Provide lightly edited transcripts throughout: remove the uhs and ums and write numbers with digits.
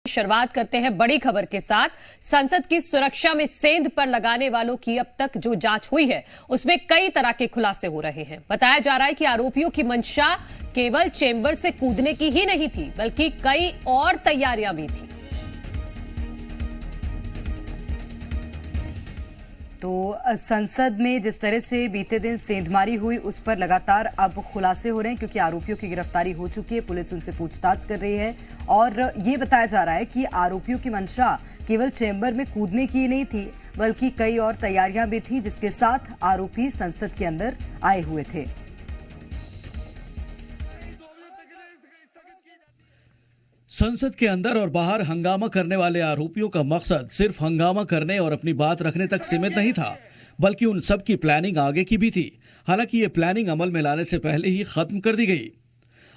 शुरुआत करते हैं बड़ी खबर के साथ। संसद की सुरक्षा में सेंध पर लगाने वालों की अब तक जो जांच हुई है उसमें कई तरह के खुलासे हो रहे हैं। बताया जा रहा है कि आरोपियों की मंशा केवल चेंबर से कूदने की ही नहीं थी, बल्कि कई और तैयारियां भी थी। तो संसद में जिस तरह से बीते दिन सेंधमारी हुई उस पर लगातार अब खुलासे हो रहे हैं, क्योंकि आरोपियों की गिरफ्तारी हो चुकी है। पुलिस उनसे पूछताछ कर रही है और ये बताया जा रहा है कि आरोपियों की मंशा केवल चेंबर में कूदने की नहीं थी, बल्कि कई और तैयारियां भी थी जिसके साथ आरोपी संसद के अंदर आए हुए थे। संसद के अंदर और बाहर हंगामा करने वाले आरोपियों का मकसद सिर्फ हंगामा करने और अपनी बात रखने तक सीमित नहीं था, बल्कि उन सब की प्लानिंग आगे की भी थी। हालांकि ये प्लानिंग अमल में लाने से पहले ही खत्म कर दी गई।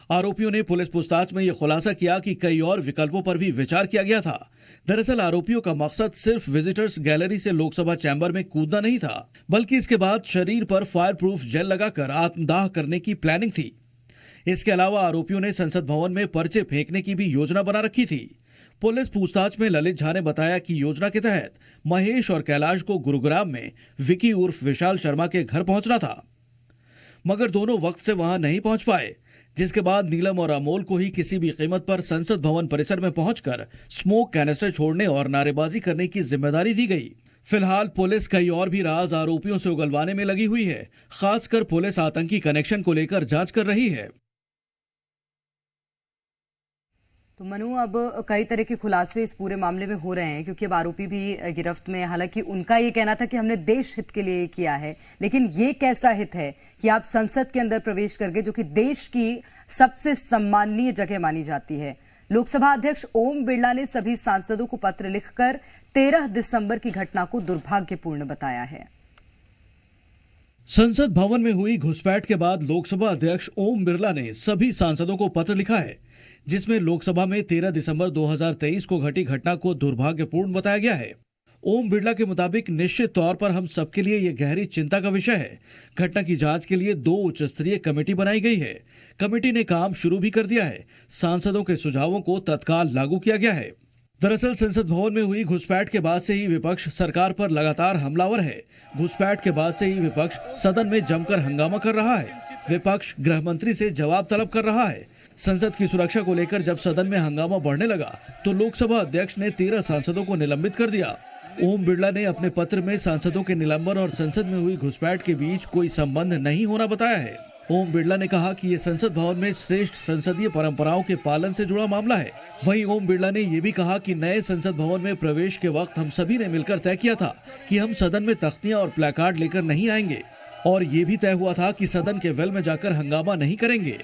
आरोपियों ने पुलिस पूछताछ में यह खुलासा किया कि कई और विकल्पों पर भी विचार किया गया था। दरअसल आरोपियों का मकसद सिर्फ विजिटर्स गैलरी से लोकसभा चैम्बर में कूदना नहीं था, बल्कि इसके बाद शरीर पर फायर प्रूफ जेल लगाकर आत्मदाह करने की प्लानिंग थी। इसके अलावा आरोपियों ने संसद भवन में पर्चे फेंकने की भी योजना बना रखी थी। पुलिस पूछताछ में ललित झा ने बताया कि योजना के तहत महेश और कैलाश को गुरुग्राम में विकी उर्फ विशाल शर्मा के घर पहुंचना था, मगर दोनों वक्त से वहां नहीं पहुंच पाए, जिसके बाद नीलम और अमोल को ही किसी भी कीमत पर संसद भवन परिसर में पहुंचकर स्मोक कैनिस्टर छोड़ने और नारेबाजी करने की जिम्मेदारी दी गई। फिलहाल पुलिस कई और भी राज आरोपियों से उगलवाने में लगी हुई है। खासकर पुलिस आतंकी कनेक्शन को लेकर जांच कर रही है। तो मनु, अब कई तरह के खुलासे इस पूरे मामले में हो रहे हैं, क्योंकि अब आरोपी भी गिरफ्त में। हालांकि उनका ये कहना था कि हमने देश हित के लिए किया है, लेकिन ये कैसा हित है कि आप संसद के अंदर प्रवेश करके, जो कि देश की सबसे सम्माननीय जगह मानी जाती है। लोकसभा अध्यक्ष ओम बिरला ने सभी सांसदों को पत्र लिखकर 13 दिसंबर की घटना को दुर्भाग्यपूर्ण बताया है। संसद भवन में हुई घुसपैठ के बाद लोकसभा अध्यक्ष ओम बिरला ने सभी सांसदों को पत्र लिखा है, जिसमें लोकसभा में 13 दिसंबर 2023 को घटी घटना को दुर्भाग्यपूर्ण बताया गया है। ओम बिरला के मुताबिक निश्चित तौर पर हम सबके लिए यह गहरी चिंता का विषय है। घटना की जांच के लिए 2 उच्च स्तरीय कमेटी बनाई गई है। कमेटी ने काम शुरू भी कर दिया है। सांसदों के सुझावों को तत्काल लागू किया गया है। दरअसल संसद भवन में हुई घुसपैठ के बाद से ही विपक्ष सरकार पर लगातार हमलावर है। घुसपैठ के बाद से ही विपक्ष सदन में जमकर हंगामा कर रहा है। विपक्ष गृह मंत्री से जवाब तलब कर रहा है। संसद की सुरक्षा को लेकर जब सदन में हंगामा बढ़ने लगा तो लोकसभा अध्यक्ष ने 13 सांसदों को निलंबित कर दिया। ओम बिरला ने अपने पत्र में सांसदों के निलंबन और संसद में हुई घुसपैठ के बीच कोई संबंध नहीं होना बताया है। ओम बिरला ने कहा कि ये संसद भवन में श्रेष्ठ संसदीय परंपराओं के पालन से जुड़ा मामला है। वहीं ओम बिरला ने ये भी कहा कि नए संसद भवन में प्रवेश के वक्त हम सभी ने मिलकर तय किया था कि हम सदन में तख्तियां और प्लेकार्ड लेकर नहीं आएंगे, और ये भी तय हुआ था कि सदन के वेल में जाकर हंगामा नहीं करेंगे।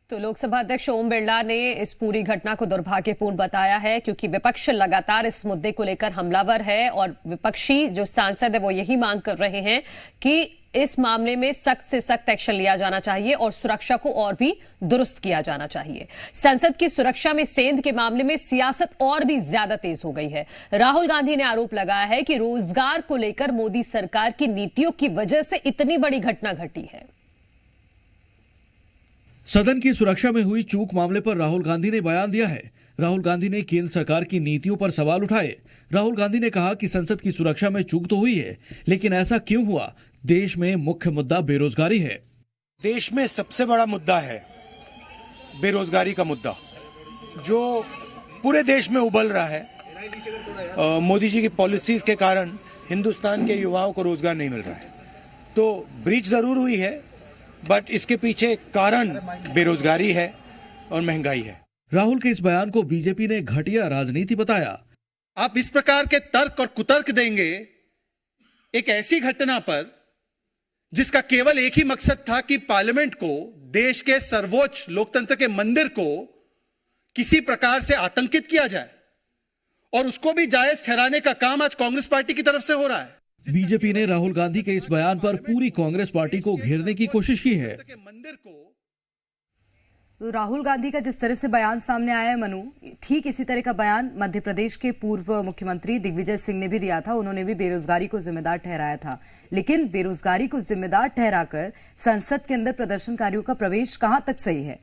तो लोकसभा अध्यक्ष ओम बिरला ने इस पूरी घटना को दुर्भाग्यपूर्ण बताया है, क्योंकि विपक्ष लगातार इस मुद्दे को लेकर हमलावर है और विपक्षी जो सांसद है वो यही मांग कर रहे हैं कि इस मामले में सख्त से सख्त एक्शन लिया जाना चाहिए और सुरक्षा को और भी दुरुस्त किया जाना चाहिए। संसद की सुरक्षा में सेंध के मामले में सियासत और भी ज्यादा तेज हो गई है। राहुल गांधी ने आरोप लगाया है कि रोजगार को लेकर मोदी सरकार की नीतियों की वजह से इतनी बड़ी घटना घटी है। सदन की सुरक्षा में हुई चूक मामले पर राहुल गांधी ने बयान दिया है। राहुल गांधी ने केंद्र सरकार की नीतियों पर सवाल उठाए। राहुल गांधी ने कहा कि संसद की सुरक्षा में चूक तो हुई है, लेकिन ऐसा क्यों हुआ? देश में मुख्य मुद्दा बेरोजगारी है। देश में सबसे बड़ा मुद्दा है बेरोजगारी का मुद्दा, जो पूरे देश में उबल रहा है। मोदी जी की पॉलिसीज के कारण हिंदुस्तान के युवाओं को रोजगार नहीं मिल रहा है। तो ब्रीच जरूर हुई है, बट इसके पीछे कारण बेरोजगारी है और महंगाई है। राहुल के इस बयान को बीजेपी ने घटिया राजनीति बताया। आप इस प्रकार के तर्क और कुतर्क देंगे एक ऐसी घटना पर जिसका केवल एक ही मकसद था कि पार्लियामेंट को, देश के सर्वोच्च लोकतंत्र के मंदिर को किसी प्रकार से आतंकित किया जाए, और उसको भी जायज ठहराने का काम आज कांग्रेस पार्टी की तरफ से हो रहा है। बीजेपी ने राहुल गांधी के इस बयान पर पूरी कांग्रेस पार्टी को घेरने की कोशिश की है। तो राहुल गांधी का जिस तरह से बयान सामने आया है मनु, ठीक इसी तरह का बयान मध्य प्रदेश के पूर्व मुख्यमंत्री दिग्विजय सिंह ने भी दिया था। उन्होंने भी बेरोजगारी को जिम्मेदार ठहराया था, लेकिन बेरोजगारी को जिम्मेदार ठहराकर संसद के अंदर प्रदर्शनकारियों का प्रवेश कहां तक सही है?